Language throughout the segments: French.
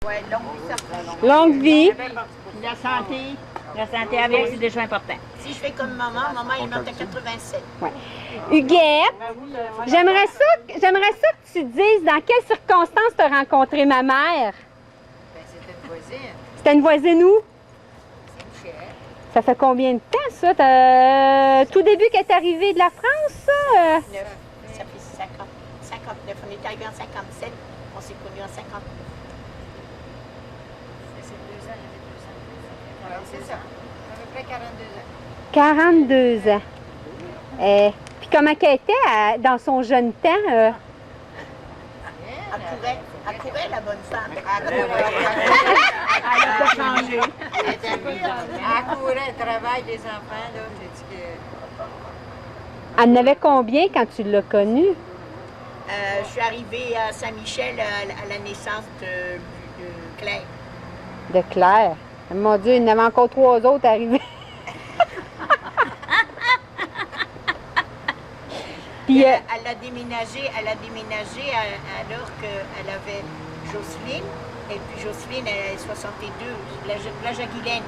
Ouais, Longue vie. La santé. La santé avec, c'est déjà important. Si je fais comme maman, il monte à 87. Ouais. Huguette, j'aimerais ça que tu dises dans quelles circonstances tu as rencontré ma mère. Ben, c'était une voisine. C'était une voisine où? C'est Michel. Ça fait combien de temps, ça? Tout début qu'elle est arrivée de la France, ça? Ça fait 59. On est arrivé en 57. On s'est connus en 59. C'est 2 ans, il y avait 2 ans. Ouais, c'est ça. À peu près 42 ans. 42 ans. Puis comment qu'elle était dans son jeune temps? Elle courait, la bonne femme. Elle n'a pas changé. Elle courait, elle travaille, les enfants, là. J'ai dit que... Elle en avait combien quand tu l'as connue? Je suis arrivée à Saint-Michel à la naissance de Claire. De Claire. Mon Dieu, il y en avait encore 3 autres arrivés. Puis, elle a déménagé alors qu'elle avait Jocelyne. Et puis Jocelyne, elle est 62, la Jaguilaine.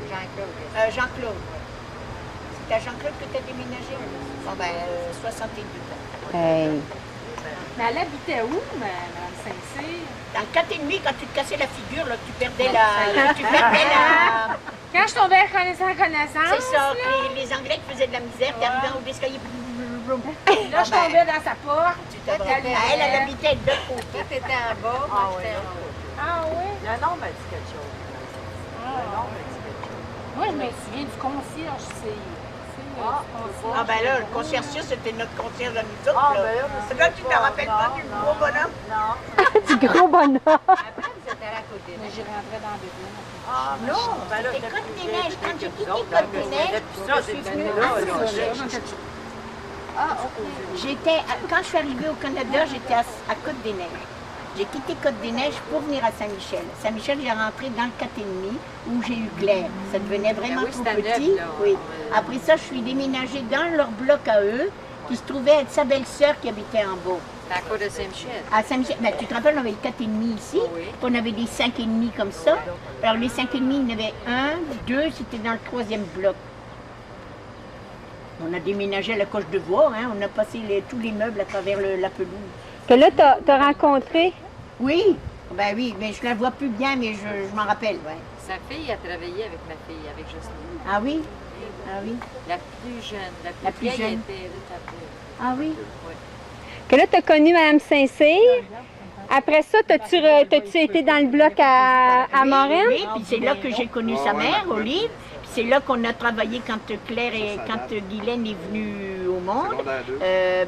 Jean-Claude. Jean-Claude. C'est à Jean-Claude que tu as déménagé? Bon, ben, 62 ans. hey. Mais elle habitait où, Mme Saint-Cyr? Dans le 4,5, quand tu te cassais la figure, là, tu perdais la... Quand je tombais à connaissance, C'est ça, les Anglais qui faisaient de la misère, tu arrivais au escalier. là, je tombais dans sa porte. Elle habitait de l'autre côté. Toi, t'étais en bas, moi, j'étais en haut. Ah oui? Le nom m'a dit quelque chose. Le nom m'a dit quelque chose. Moi, je me souviens du concierge, Ah ben là, le concierge, c'était notre concierge à nous autres. Ah, là. ben là, C'est là que tu te rappelles pas du gros bonhomme? Non. Du gros bonhomme. Après, vous êtes allé à côté. Mais j'y rentrais dans le bureau. Ah, Non, ben là, c'était Côte des Neiges. Quand j'ai quitté Côte Côte des Neiges, je suis venue quand je suis arrivée au Canada, j'étais à Côte des Neiges. J'ai quitté Côte des Neiges pour venir à Saint-Michel. Saint-Michel, j'ai rentré dans le 4,5 où j'ai eu Claire. Ça devenait vraiment oui, trop c'était petit. neuf, là. Oui. Après ça, je suis déménagée dans leur bloc à eux, qui se trouvait être sa belle-sœur qui habitait en bas. C'est à cause de Saint-Michel. À Saint-Michel, ben, tu te rappelles, on avait le 4,5 ici, Oui. puis on avait des 5,5 comme ça. Alors les 5,5, il y en avait 1, 2, c'était dans le 3e bloc. On a déménagé à la Coche de Bois, hein, on a passé tous les meubles à travers la pelouse. Que là, t'as rencontré. Oui, ben oui, mais je la vois plus bien, mais je m'en rappelle, ouais. Sa fille a travaillé avec ma fille, avec Jocelyne. Ah oui? Ah oui? La plus jeune, La la plus plus vieille jeune. était Ruth Après. Ah oui? Que là, t'as connu Mme Saint-Cyr. Après ça, t'as-tu été dans le bloc à Morin? Oui, puis c'est là que j'ai connu sa mère, Olive. Puis c'est là qu'on a travaillé quand Claire et quand Guylaine est venue au monde.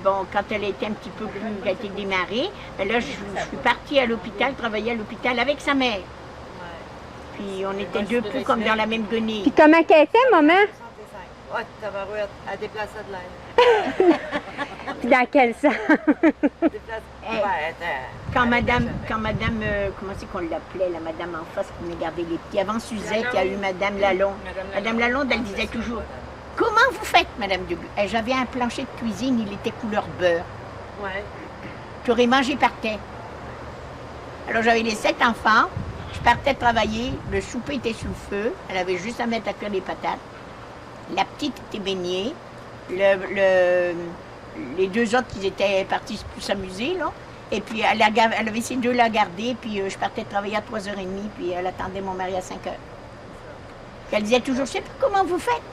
Bon, quand elle était un petit peu plus, elle a été démarrée. Ben là, je suis partie à l'hôpital, travailler à l'hôpital avec sa mère. Puis on était deux poux comme dans la même guenille. Puis comment qu'elle était, maman? Oh, tabarouette, elle déplaçait de l'air. Puis dans quel sens? Hey, quand madame, comment c'est qu'on l'appelait, la madame en face qui venait garder les petits. Avant Suzette, il y a eu madame Lalonde. Madame Lalonde, elle disait toujours, comment vous faites, madame Dugu? J'avais un plancher de cuisine, il était couleur beurre. Ouais. J'aurais mangé par terre. Alors j'avais les 7 enfants, je partais travailler, le souper était sous le feu, elle avait juste à mettre à cuire les patates. La petite était baignée, les 2 autres, ils étaient partis pour s'amuser, là. Et puis elle avait ces 2 là gardés, puis je partais travailler à 3h30, puis elle attendait mon mari à 5h. Puis elle disait toujours, je sais pas comment vous faites.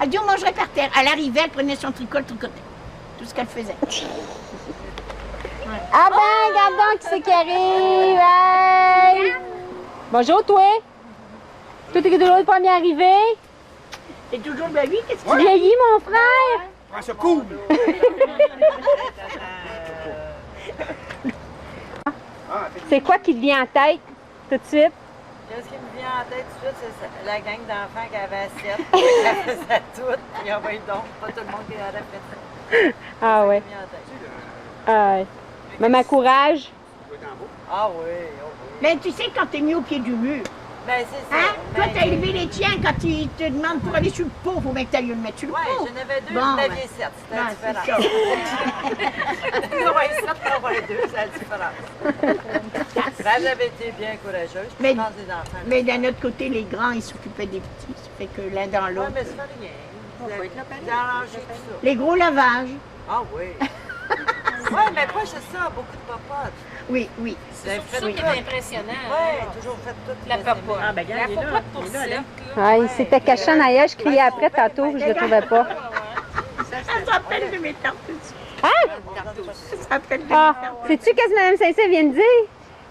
Elle dit, on mangerait par terre. Elle arrivait, elle prenait son tricot, elle tricotait. Tout ce qu'elle faisait. Ah ben, regarde donc qui c'est qui arrive! Hey! Bonjour, toi! Toi, t'es toujours le premier arrivé? C'est toujours de lui, qu'est-ce Tu que vieillis, mon frère? Prends ce coup! C'est quoi qui te vient en tête, tout de suite? Qu'est-ce qui me vient en tête tout de suite, c'est la gang d'enfants qui avait 7. Elle faisait tout. Puis on va donc, pas tout le monde qui aurait fait ça. Ah ouais. Ça me vient en tête. Ah ouais. Maman, courage. Ah oui, oh oui. Mais tu sais, quand t'es mis au pied du mur, Ben, c'est ça. Hein? Toi, Ben, t'as élevé les tiens quand ils te demandent pour aller sur le pot, faut bien que t'ailles le mettre sur le ouais, pot. j'en avais deux, Bon, j'en ben. avais 7. C'était Non, c'est différent. ça. J'en avais 7, j'en avais 2, c'est la différence. Ben, j'avais été bien courageuse. Mais- Je pense des enfants. Mais d'un autre côté, les grands, ils s'occupaient des petits. Ça fait que l'un dans Ouais, l'autre. mais ça fait rien. Vous arrangez tout ça. Les gros lavages. Ah oui. Ouais, mais pas juste ça, beaucoup de popotes. Oui, oui. Vous avez fait C'est tout. impressionnant. Ouais, toujours fait tout. La popote. Ah, ben, regarde, il est là. pour Il est là, là. Ah, il s'était caché en arrière, je criais après tantôt, je le trouvais pas. Ça s'appelle de mes tartes. Hein? Ça s'appelle de mes Ah, tartes. sais-tu qu'est-ce que Mme Saint-Cyr vient de dire?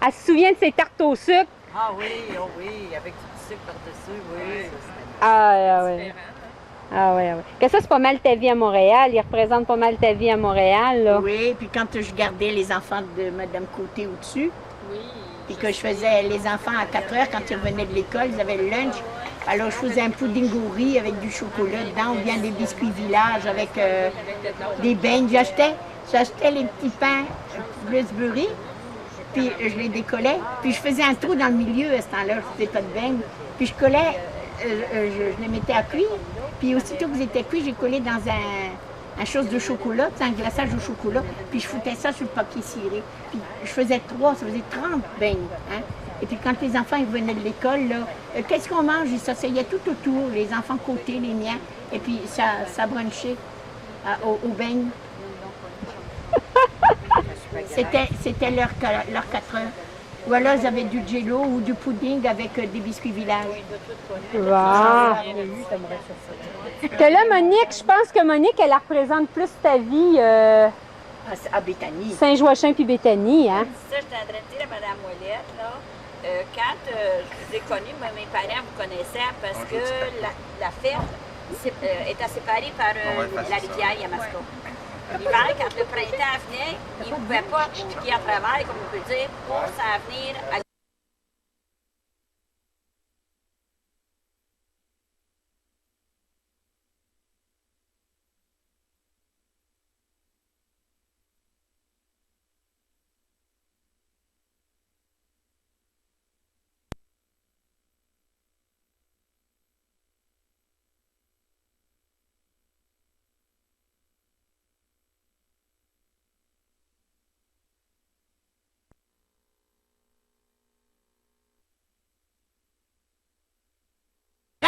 Elle se souvient de ses tartes au sucre. Ah oui, oh oui, avec du petit sucre par-dessus, oui. Ah ouais. Ah ouais. Que ça, c'est pas mal ta vie à Montréal. Il représente pas mal ta vie à Montréal, là. Oui, puis quand je gardais les enfants de Mme Côté au-dessus, puis que je faisais les enfants à 4 heures, quand ils revenaient de l'école, ils avaient le lunch. Alors, je faisais un pudding au riz avec du chocolat dedans, ou bien des biscuits village avec des beignes. J'achetais les petits pains plus beurrés, puis je les décollais, puis je faisais un trou dans le milieu à ce temps-là, je faisais pas de beignes. Puis je collais, je les mettais à cuire, puis aussitôt que c'était cuit, j'ai collé dans un chose de chocolat, un glaçage au chocolat, puis je foutais ça sur le papier ciré. Puis je faisais 3, ça faisait 30 beignes. Hein? Et puis quand les enfants ils venaient de l'école, là, qu'est-ce qu'on mange? Ils s'asseyaient tout autour, les enfants côté, les miens, et puis ça brunchait aux beignes. C'était leur 4 heures. Ou alors ils avaient du jello ou du pudding avec des biscuits village. Wow. Que là, Monique, je pense que Monique, elle représente plus ta vie À Béthanie. Saint-Joachim puis Béthanie, hein? Ça, j'étais en train de dire à Mme Ouellette, là, quand je vous ai connue, moi, mes parents vous connaissaient parce que la ferme était séparée par la rivière Yamaska. L'hiver, quand le printemps venait, ils ne pouvaient pas piquer à travers, comme on peut dire, pour s'en venir à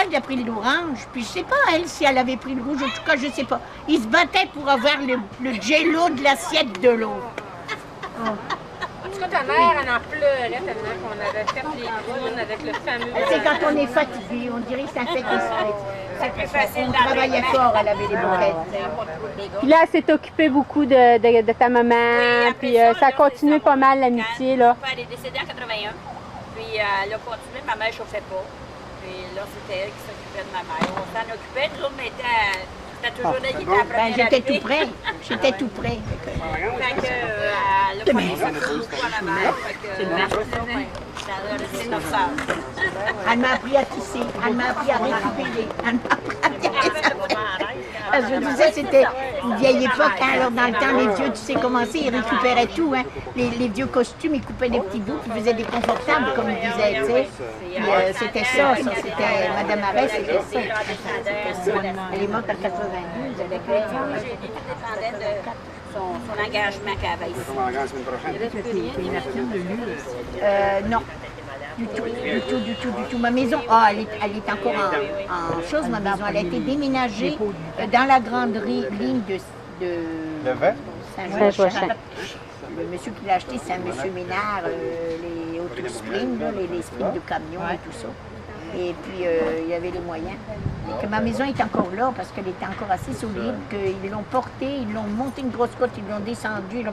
Elle a pris l'orange, puis je sais pas, elle, si elle avait pris le rouge, en tout cas, je sais pas. Ils se battaient pour avoir le jello de l'assiette de l'autre. En tout cas, ta mère, elle en pleurait tellement qu'on avait fait les prunes avec le fameux. C'est quand on est fatigué, on dirait que ça fait que C'est plus facile on dans travaillait fort à laver les boquettes. Puis là, elle s'est occupée beaucoup de ta maman, puis ça a continué pas mal l'amitié, là. Mon père est décédé en 81, puis elle a continué, ma mère ne chauffait pas. Puis là, c'était elle qui s'occupait de ma mère. On s'en occupait, nous autres, mais c'était toujours elle qui était la Ben, première j'étais arrivée. tout près, j'étais tout près. Fait que, elle a pas fait beaucoup à ma mère. Fait que, ça a resté notre sœur. Elle m'a appris à tisser, elle m'a appris à récupérer, elle m'a appris à Je vous disais, c'était une vieille époque, hein. Alors dans le temps, les vieux, tu sais comment c'est, ils récupéraient tout, hein. Les vieux costumes, ils coupaient des petits bouts, ils faisaient des confortables, comme ils disaient, tu sais. Puis, c'était ça, c'était Madame Arès, c'était ça. Elle est morte en 92, elle avait J'ai tout dépendait de son engagement qu'elle avait ici. non. Du tout. Ma maison, elle est encore en chose, ma maison. Elle a été déménagée dans la grande ligne de Saint-Joachim. Le monsieur qui l'a acheté, c'est un monsieur Ménard, les auto-springs, les springs de camions et tout ça. Et puis, il y avait les moyens. Et que ma maison est encore là parce qu'elle était encore assez solide, qu'ils l'ont portée, ils l'ont monté une grosse côte, ils l'ont descendue.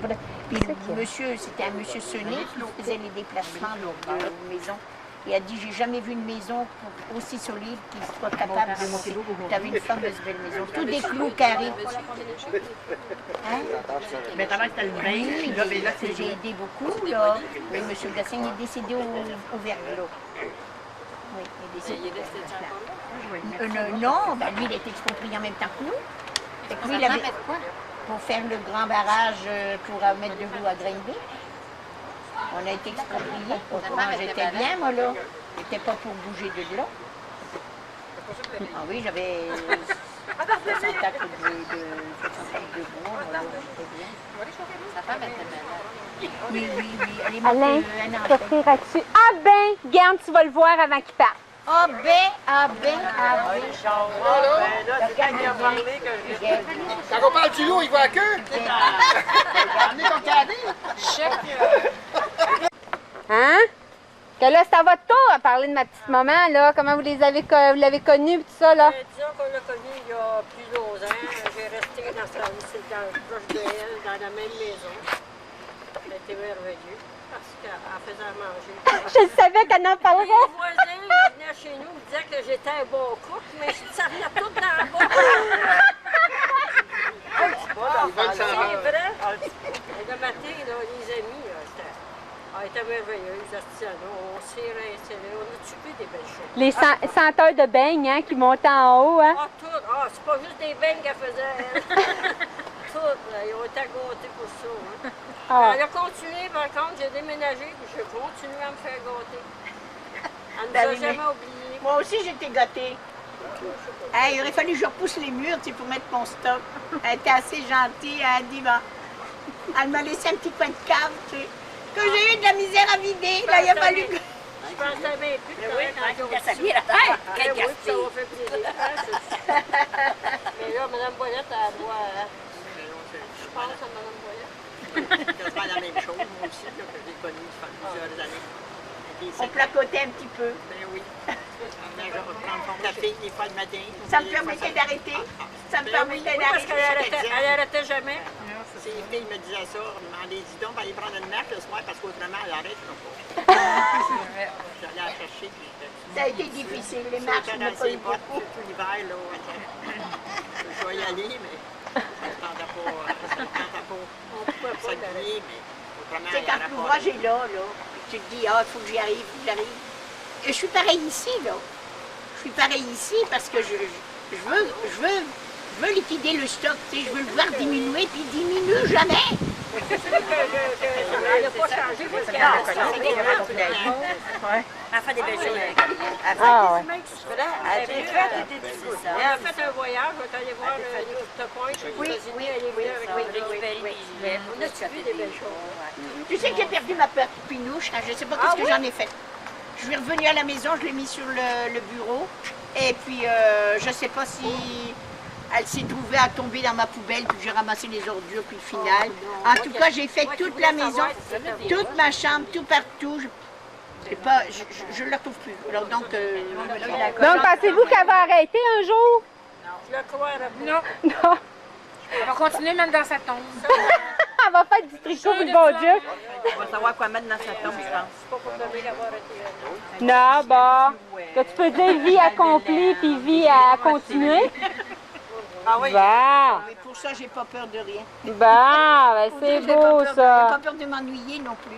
Puis monsieur, c'était un monsieur Sonné qui faisait les déplacements de la maison. Il a dit, j'ai jamais vu une maison aussi solide qui soit capable de monter. Tu avais une fameuse belle maison. Tout des clous carrés. Hein? Mais t'as l'air que t'as le bain, puis là, ben là, c'est... J'ai aidé beaucoup, là. Mais M. Gassin est décédé au Verglas. Oui, il est décédé. Non, ben lui, il a été exproprié en même temps que nous. Fait que lui, il avait... Pour faire le grand barrage pour mettre de l'eau à Granby. On a été expropriés. Autrement, j'étais bien, moi, là. Et partais pas pour bouger de là. Ah oui, j'avais 60 actes de bois, voilà, c'était bien. Sa femme était malade. Oui, oui, oui. Elle est morte Alain, un an après. t'offriras-tu? Ah ben, garde, tu vas le voir avant qu'il parte. Ah ben, ah ben, ah ben. Ben là, c'est quand il a parlé que je l'ai dit. Quand on parle du loup, il voit la queue. Amenez ton cadet. Hein? Que là, c'est à votre tour à parler de ma petite maman, là. Comment vous l'avez connue, tout ça, là? Disons qu'on l'a connue il y a plusieurs ans. J'ai resté dans proche d'elle, dans la même maison. C'était merveilleux parce qu'elle faisait à manger. Je savais qu'elle en parlerait. Les voisins venaient chez nous me disaient que j'étais un bon cook, mais ça venait tout dans la bouche. C'est vrai. Et le matin, là, les amis, elle était merveilleuse. On s'est réinstallés. On a tué des belles choses. Les senteurs de beignes, hein, qui montaient en haut, hein? Ah, tout. Ah, c'est pas juste des beignes qu'elle faisait, elle. Tout. Ils ont été gâtés pour ça. Hein. Ah. Elle a continué, par contre, j'ai déménagé, puis je continue à me faire gâter. Elle ne Ben nous a oui, jamais mais- oubliés. Moi aussi, j'étais gâtée. Hey, il aurait fallu que je repousse les murs, tu sais, pour mettre mon stock. Elle était assez gentille, elle a dit, ben, elle m'a laissé un petit coin de cave, tu sais, que j'ai eu de la misère à vider. Là, il a fallu que... Je pensais bien plus que Oui, quand quand on il a salué la terre, quel oui, ça gaspille. m'a fait plaisir. Hein, mais là, Mme Boyette, elle doit... Je pense à Mme Boyette. quasiment la même chose, moi aussi, là, que j'ai connu, ça fait plusieurs années. On placotait un petit peu. Ben oui. Je vais prendre son café des fois le matin. Ça me permettait d'arrêter. Ça me permettait Oui, parce d'arrêter. qu'elle arrêtait jamais. Ces filles me disaient ça, me demandaient, dis donc, va aller prendre une marque le soir parce qu'autrement, elle arrête. J'allais la chercher. Puis Ça a été difficile, les marches, on n'a pas eu beaucoup. tout l'hiver, là. Je vais y aller, mais ça ne tentait pas. Ça ne tentait pas. On ne pouvait pas S'habiller, mais autrement, Tu sais, il y quand aurait pas. l'ouvrage est là, tu te dis, ah, il faut que j'y arrive, il faut que j'arrive. Et je suis pareil ici, là. Je suis pareil ici parce que je veux liquider le stock, tu sais, je veux le voir diminuer, puis il diminue jamais. Elle n'a pas changé parce qu'elle a Elle fait des belles choses. Ah, ouais. Elle a fait un voyage, on est allé voir le point aux États-Unis, elle est venue avec des billets. On a tué des belles choses. Tu sais que j'ai perdu ma pinouche, hein, je ne sais pas qu'est-ce que j'en ai fait. Je suis revenue à la maison, je l'ai mis sur le bureau, et puis je ne sais pas si elle s'est trouvée à tomber dans ma poubelle, puis j'ai ramassé les ordures, puis le final. En tout cas, j'ai fait toute la maison, toute ma chambre, tout partout. Je ne la retrouve plus. Alors, donc, Donc, pensez-vous qu'elle va arrêter un jour? Je le crois, Non, Non. elle va continuer même dans sa tombe. Elle va faire du tricot pour le bon Dieu. On va savoir quoi mettre dans sa tombe, je pense. c'est pas pour donner d'avoir été Non, bon. Que tu peux dire vie accomplie puis vie à continuer. Ah oui? Bon. mais pour ça, j'ai pas peur de rien. Bon, ben c'est beau J'ai ça. pas peur de m'ennuyer non plus.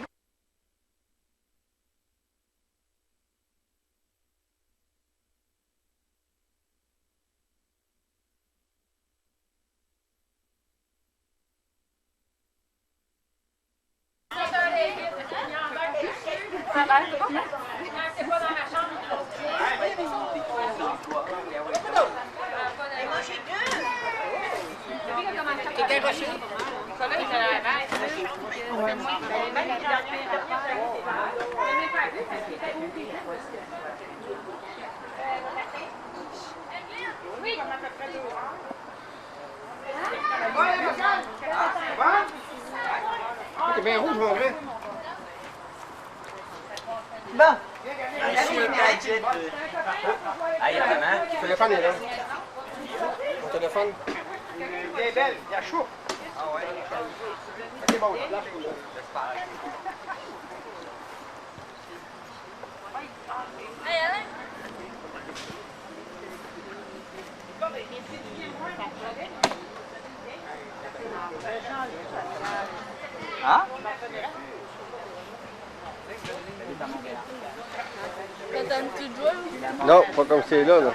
T'es bien rouge, mon vrai. Bon, Hey, maman. Ton téléphone est là. Mon téléphone. Il est belle, il y a chaud. Ah ouais. C'est bon, là. Ah? Non, pas comme c'est là, là.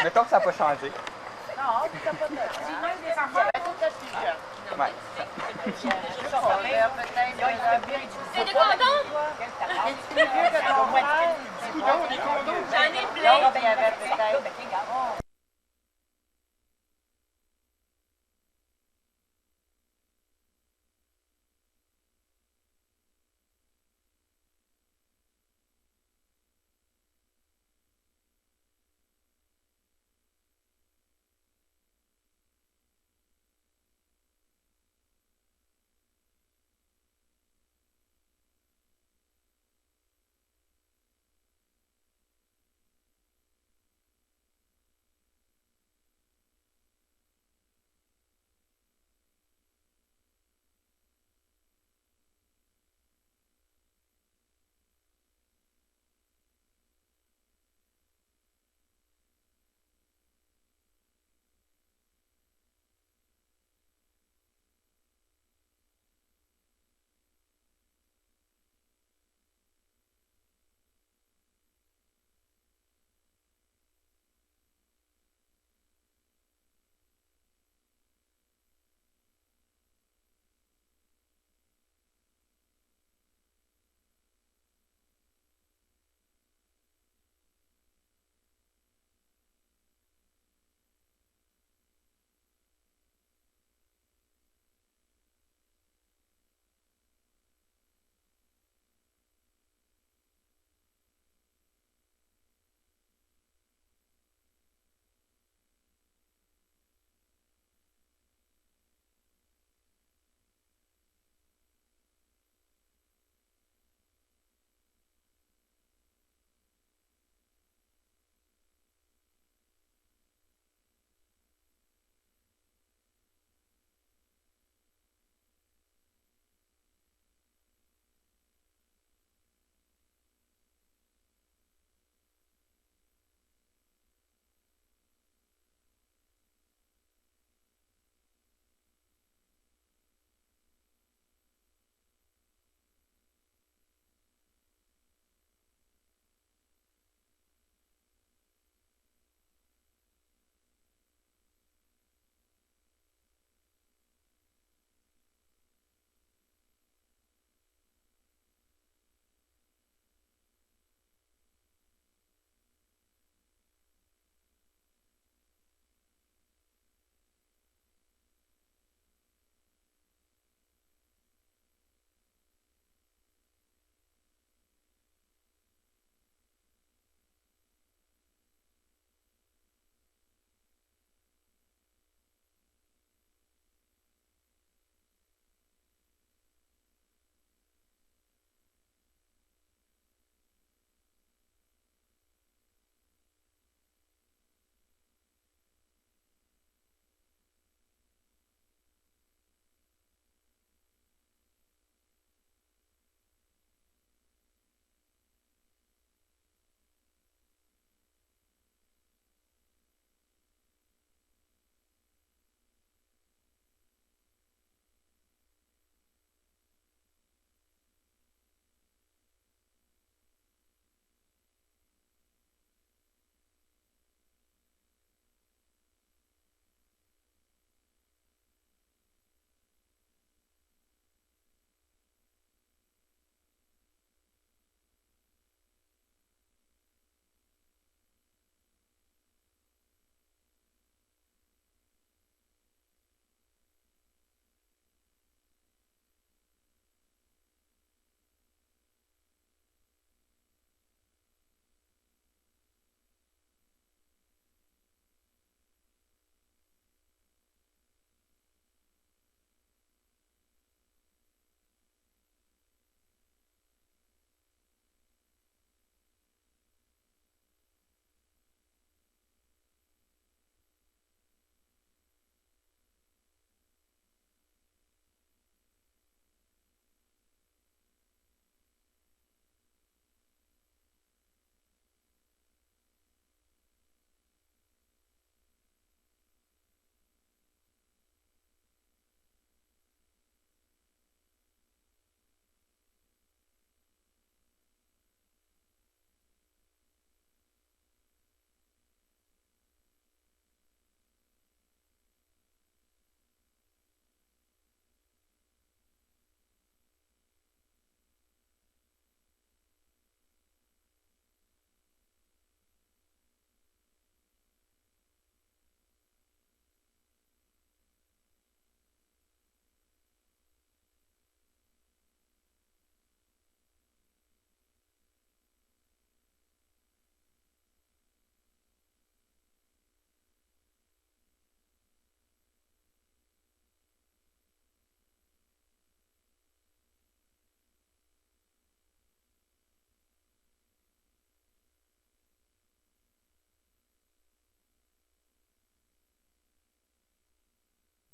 Mettons que ça n'a pas changé. Ouais. C'est des condoms? Des condoms? J'en ai plein. Il y avait peut-être